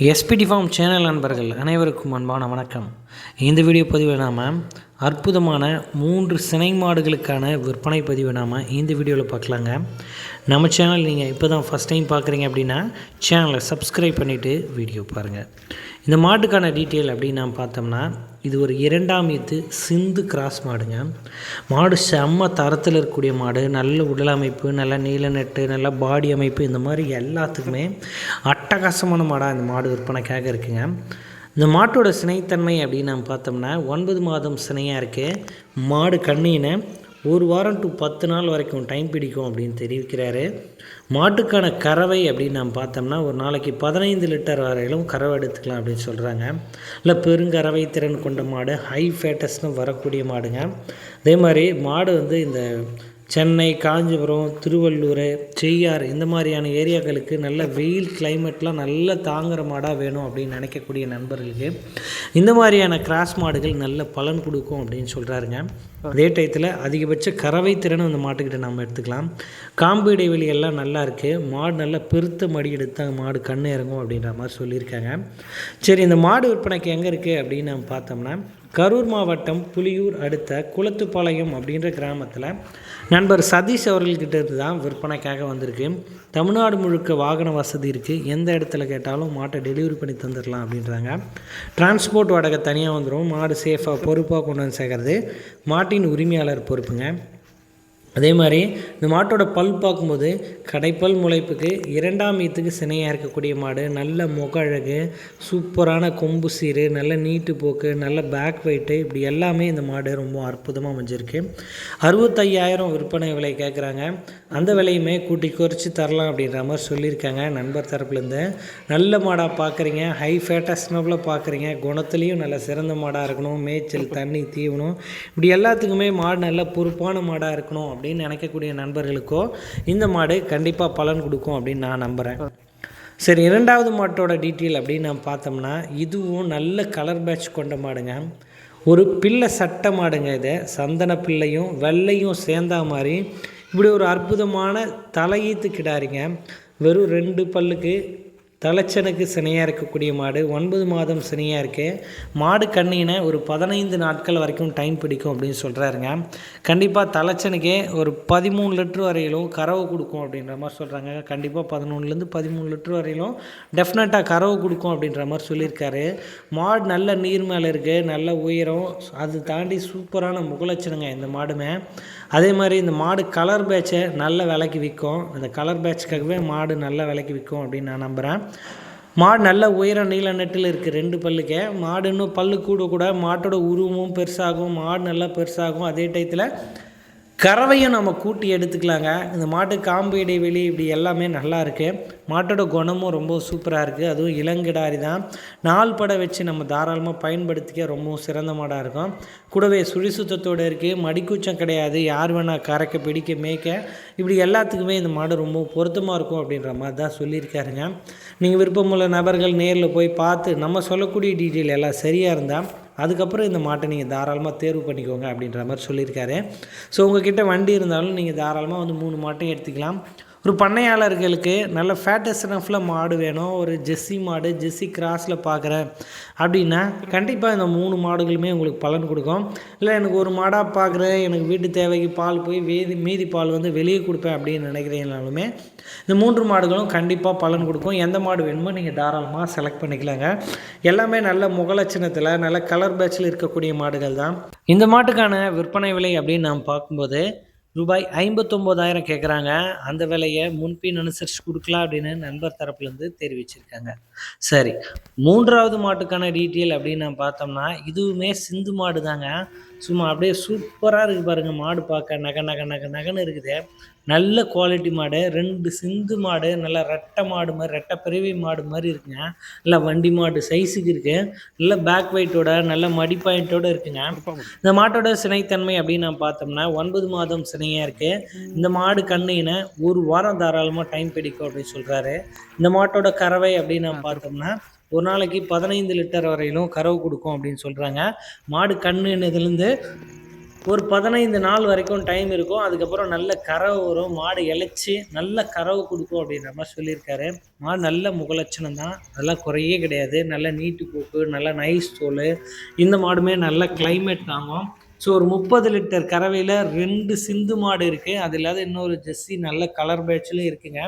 SPD form channel நண்பர்கள் அனைவருக்கும் அன்பான வணக்கம். இந்த வீடியோ பதிவில் நாம் அற்புதமான 3 சினை மாடுகளுக்கான விற்பனை பதிவை நாம் இந்த வீடியோவில் பார்க்கலாங்க. நம்ம சேனல் நீங்கள் இப்போ தான் ஃபஸ்ட் டைம் பார்க்குறீங்க அப்படின்னா சேனலை சப்ஸ்கிரைப் பண்ணிவிட்டு வீடியோ பாருங்கள். இந்த மாட்டுக்கான டீட்டெயில் அப்படின்னு நாம் பார்த்தோம்னா, இது ஒரு 2ஆம் ஈத்து சிந்து கிராஸ் மாடுங்க. மாடு செம்ம தரத்தில் இருக்கக்கூடிய மாடு, நல்ல உடல் அமைப்பு, நல்ல நீல நெட்டு, நல்ல பாடி அமைப்பு, இந்த மாதிரி எல்லாத்துக்குமே அட்டகாசமான மாடாக இந்த மாடு விற்பனைக்காக இருக்குங்க. இந்த மாட்டோட சினைத்தன்மை அப்படின்னு நாம் பார்த்தோம்னா 9 மாதம் சினையாக இருக்குது. மாடு கண்ணினை 1 வாரம் டு 10 நாள் வரைக்கும் டைம் பிடிக்கும் அப்படின்னு தெரிவிக்கிறாரு. மாட்டுக்கான கறவை அப்படின்னு நாம் பார்த்தோம்னா ஒரு நாளைக்கு 15 லிட்டர் வரையிலும் கறவை எடுத்துக்கலாம் அப்படின்னு சொல்கிறாங்க. இல்லை பெருங்கறவை திறன் கொண்ட மாடு, ஹை ஃபேட்டஸ்னு வரக்கூடிய மாடுங்க. அதே மாதிரி மாடு வந்து இந்த சென்னை, காஞ்சிபுரம், திருவள்ளூர், செய்யார் இந்த மாதிரியான ஏரியாக்களுக்கு நல்ல வெயில் கிளைமேட்லாம் நல்ல தாங்குகிற மாடாக வேணும் அப்படின்னு நினைக்கக்கூடிய நண்பர்களுக்கு இந்த மாதிரியான கிராஸ் மாடுகள் நல்ல பலன் கொடுக்கும் அப்படின்னு சொல்கிறாருங்க. அதே டயத்தில் அதிகபட்ச கறவை திறனும் இந்த மாட்டுக்கிட்ட நம்ம எடுத்துக்கலாம். காம்பு இடைவெளி எல்லாம் நல்லா இருக்குது. மாடு நல்லா பெருத்த மடி எடுத்து மாடு கண்ணு இறங்கும் அப்படின்ற மாதிரி சொல்லியிருக்காங்க. சரி, இந்த மாடு விற்பனைக்கு எங்கே இருக்குது அப்படின்னு நம்ம பார்த்தோம்னா, கரூர் மாவட்டம் புலியூர் அடுத்த குளத்துப்பாளையம் அப்படின்ற கிராமத்தில் நண்பர் சதீஷ் அவர்கள்கிட்ட இருந்து தான் விற்பனைக்காக வந்திருக்கு. தமிழ்நாடு முழுக்க வாகன வசதி இருக்குது. எந்த இடத்துல கேட்டாலும் மாட்டை டெலிவரி பண்ணி தந்துடலாம் அப்படின்றாங்க. டிரான்ஸ்போர்ட் வாடகை தனியாக வந்துடும். மாடு சேஃபாக பொறுப்பாக கொண்டு வந்து சேர்க்கறது மாட்டின் உரிமையாளர் பொறுப்புங்க. அதே மாதிரி இந்த மாட்டோட பல் பார்க்கும்போது கடைப்பல் முளைப்புக்கு 2ஆம் ஈத்துக்கு சினையாக இருக்கக்கூடிய மாடு, நல்ல முக அழகு, சூப்பரான கொம்பு சீரு, நல்ல நீட்டு போக்கு, நல்ல பேக் வெயிட்டு, இப்படி எல்லாமே இந்த மாடு ரொம்ப அற்புதமாக அமைஞ்சிருக்கு. 65,000 விற்பனை விலை கேட்குறாங்க. அந்த விலையுமே கூட்டி குறைச்சி தரலாம் அப்படின்ற மாதிரி சொல்லியிருக்காங்க நண்பர் தரப்புலேருந்து. நல்ல மாடாக பார்க்குறீங்க, ஹை ஃபேட்டஸ்னபில் பார்க்குறீங்க, குணத்துலேயும் நல்ல சிறந்த மாடாக இருக்கணும், மேய்ச்சல், தண்ணி, தீவனம், இப்படி எல்லாத்துக்குமே மாடு நல்ல பொறுப்பான மாடாக இருக்கணும் அப்படின்னு நினைக்கக்கூடிய நண்பர்களுக்கோ இந்த மாடு கண்டிப்பாக பலன் கொடுக்கும் அப்படின்னு நான் நம்புகிறேன். சரி, 2வது மாட்டோட டீட்டெயில் அப்படின்னு நான் பார்த்தோம்னா, இதுவும் நல்ல கலர் பேட்ச் கொண்ட மாடுங்க. ஒரு பிள்ளை சட்டை மாடுங்க. இதை சந்தன பிள்ளையும் வெள்ளையும் சேர்ந்தா மாதிரி இப்படி ஒரு அற்புதமான தலையீத்து கிடாரிங்க. வெறும் 2 பல்லுக்கு தலைச்சனுக்கு சினையாக இருக்கக்கூடிய மாடு, 9 மாதம் சினையாக இருக்குது. மாடு கண்ணினை ஒரு 15 நாட்கள் வரைக்கும் டைம் பிடிக்கும் அப்படின்னு சொல்கிறாருங்க. கண்டிப்பாக தலைச்சனுக்கே ஒரு 13 லிட்டர் வரையிலும் கறவை கொடுக்கும் அப்படின்ற மாதிரி சொல்கிறாங்க. கண்டிப்பாக 11லேருந்து 13 லிட்டர் வரையிலும் டெஃபினட்டாக கறவை கொடுக்கும் அப்படின்ற மாதிரி சொல்லியிருக்காரு. மாடு நல்ல நீர் மேலே இருக்குது, நல்ல உயரம், அது தாண்டி சூப்பரான முகலட்சணுங்க இந்த மாடுமே. அதே மாதிரி இந்த மாடு கலர் பேட்சை நல்ல விலைக்கு விற்கும். அந்த கலர் பேட்சுக்காகவே மாடு நல்ல விலைக்கு விற்கும் அப்படின்னு நான் நம்புகிறேன். மாடு நல்ல உயரம் நீல நெட்டில் இருக்குது 2 பல்லுக்கே. மாடு இன்னும் பல்லு கூட மாட்டோட உருவமும் பெருசாகும், மாடு நல்லா பெருசாகும். அதே டயத்தில் கறவையும் நம்ம கூட்டி எடுத்துக்கலாங்க. இந்த மாட்டு காம்பு இடைவெளி இப்படி எல்லாமே நல்லா இருக்குது. மாட்டோட குணமும் ரொம்ப சூப்பராக இருக்குது. அதுவும் இளங்கிடாரி தான். 4 படை வச்சு நம்ம தாராளமாக பயன்படுத்திக்க ரொம்பவும் சிறந்த மாடாக இருக்கும். கூடவே சுழி சுத்தத்தோடு இருக்குது, மடிக்கூச்சம் கிடையாது, யார் வேணால் கறக்க பிடிக்க மேய்க்க இப்படி எல்லாத்துக்குமே இந்த மாடு ரொம்ப பொருத்தமாக இருக்கும் அப்படின்ற மாதிரி தான் சொல்லியிருக்காருங்க. நீங்கள் விருப்பமுள்ள நபர்கள் நேரில் போய் பார்த்து நம்ம சொல்லக்கூடிய டீட்டெயில் எல்லாம் சரியாக இருந்தால் அதுக்கப்புறம் இந்த மாட்டை நீங்கள் தாராளமாக தேர்வு பண்ணிக்கோங்க அப்படின்ற மாதிரி சொல்லியிருக்காரு. ஸோ உங்கள்கிட்ட வண்டி இருந்தாலும் நீங்கள் தாராளமாக வந்து 3 மாட்டையும் எடுத்துக்கலாம். ஒரு பண்ணையாளர்களுக்கு நல்ல ஃபேட்டஸ்னஃபில் மாடு வேணும், ஒரு ஜெர்சி மாடு, ஜெர்சி கிராஸில் பார்க்குறேன் அப்படின்னா கண்டிப்பாக இந்த 3 மாடுகளுமே உங்களுக்கு பலன் கொடுக்கும். இல்லை எனக்கு ஒரு மாடாக பார்க்குறேன், எனக்கு வீட்டு தேவைக்கு பால் போய் மீதி பால் வந்து வெளியே கொடுப்பேன் அப்படின்னு நினைக்கிறீங்கனாலுமே இந்த 3 மாடுகளும் கண்டிப்பாக பலன் கொடுக்கும். எந்த மாடு வேணுமோ நீங்கள் தாராளமாக செலக்ட் பண்ணிக்கலாங்க. எல்லாமே நல்ல முகலட்சணத்தில் நல்ல கலர் பேட்சில் இருக்கக்கூடிய மாடுகள் தான். இந்த மாட்டுக்கான விற்பனை விலை அப்படின்னு நாம் பார்க்கும்போது ரூபாய் 59,000 கேட்குறாங்க. அந்த விலையை முன்பின் அனுசரித்து கொடுக்கலாம் அப்படின்னு நண்பர் தரப்புலேருந்து தெரிவிச்சிருக்காங்க. சரி, 3வது மாட்டுக்கான டீட்டெயில் அப்படின்னு நான் பார்த்தோம்னா, இதுவுமே சிந்து மாடு தாங்க. சும்மா அப்படியே சூப்பராக இருக்குது பாருங்கள். மாடு பார்க்க நகன்னு இருக்குது. நல்ல குவாலிட்டி மாடு, 2 சிந்து மாடு, நல்ல ரெட்டை மாடு மாதிரி, ரெட்டை பிறவி மாடு மாதிரி இருக்குங்க. நல்லா வண்டி மாடு சைஸுக்கு இருக்குது. நல்ல பேக் வெயிட்டோட நல்ல மடி பாயிண்ட்டோடு இருக்குங்க. இந்த மாட்டோட சினைத்தன்மை அப்படின்னு நான் பார்த்தோம்னா 9 மாதம் சினையாக இருக்குது. இந்த மாடு கண்ணினை 1 வாரம் தாராளமாக டைம் பிடிக்கும் அப்படின்னு சொல்கிறாரு. இந்த மாட்டோட கறவை அப்படின்னு நான் பார்த்தோம்னா ஒரு நாளைக்கு 15 லிட்டர் வரையிலும் கறவை கொடுக்கும் அப்படின்னு சொல்கிறாங்க. மாடு கண்ணுனதுலேருந்து ஒரு 15 நாள் வரைக்கும் டைம் இருக்கும். அதுக்கப்புறம் நல்ல கறவை வரும். மாடு இளைச்சி நல்ல கறவை கொடுக்கும் அப்படின்ற மாதிரி சொல்லியிருக்காரு. மாடு நல்ல முகலட்சணம் தான், அதெல்லாம் குறையே கிடையாது. நல்ல நீட்டு போக்கு, நல்ல நைஸ் தோல். இந்த மாடுமே நல்ல கிளைமேட் தாங்கும். ஸோ ஒரு 30 லிட்டர் கறவையில் 2 சிந்து மாடு இருக்குது. அது இல்லாத இன்னொரு ஜெர்சி நல்ல கலர் பேட்ச்லையும் இருக்குங்க.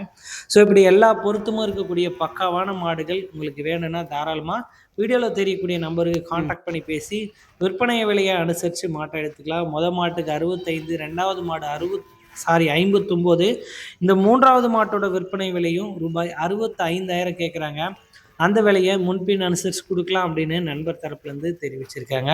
ஸோ இப்படி எல்லா பொருத்தமும் இருக்கக்கூடிய பக்காவான மாடுகள் உங்களுக்கு வேணும்னா தாராளமாக வீடியோவில் தெரியக்கூடிய நம்பருக்கு காண்டாக்ட் பண்ணி பேசி விற்பனை விலையை அனுசரித்து மாட்டை எடுத்துக்கலாம். மாட்டுக்கு 65, ரெண்டாவது மாடு 59, இந்த மூன்றாவது மாட்டோட விற்பனை விலையும் ரூபாய் 65,000 கேட்குறாங்க. அந்த விலையை முன்பின் அனுசரித்து கொடுக்கலாம் அப்படின்னு நண்பர் தரப்புலேருந்து தெரிவிச்சிருக்காங்க.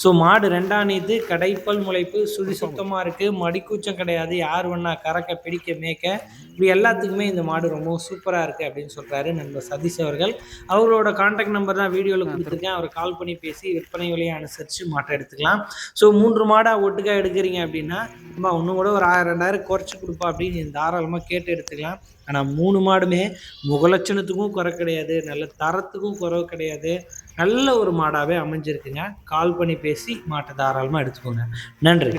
ஸோ மாடு 2ஆம் நீத்து, கடைப்பல் முளைப்பு, சுழி சுத்தமாக இருக்குது, மடிக்கூச்சம் கிடையாது, யார் வேணா கறக்க பிடிக்க மேய்க்க இப்படி எல்லாத்துக்குமே இந்த மாடு ரொம்பவும் சூப்பராக இருக்குது அப்படின்னு சொல்கிறாரு நண்பர் சதீஷ் அவர்கள். அவரோட கான்டாக்ட் நம்பர் தான் வீடியோவில் கொடுத்துருக்கேன். அவரை கால் பண்ணி பேசி விற்பனை விலையை அனுசரித்து மாட்டை எடுத்துக்கலாம். ஸோ 3 மாடாக ஒட்டுக்கா எடுக்கிறீங்க அப்படின்னா இன்னும் கூட ஒரு 1000-2000 குறைச்சி கொடுப்பா அப்படின்னு தாராளமாக கேட்டு எடுத்துக்கலாம். ஆனால் 3 மாடுமே முகலட்சணத்துக்கும் குறை கிடையாது, நல்ல தரத்துக்கும் குறைவு கிடையாது, நல்ல ஒரு மாடாகவே அமைஞ்சிருக்குங்க. கால் பண்ணி பேசி மாட்டை தாராளமாக எடுத்துக்கோங்க. நன்றி.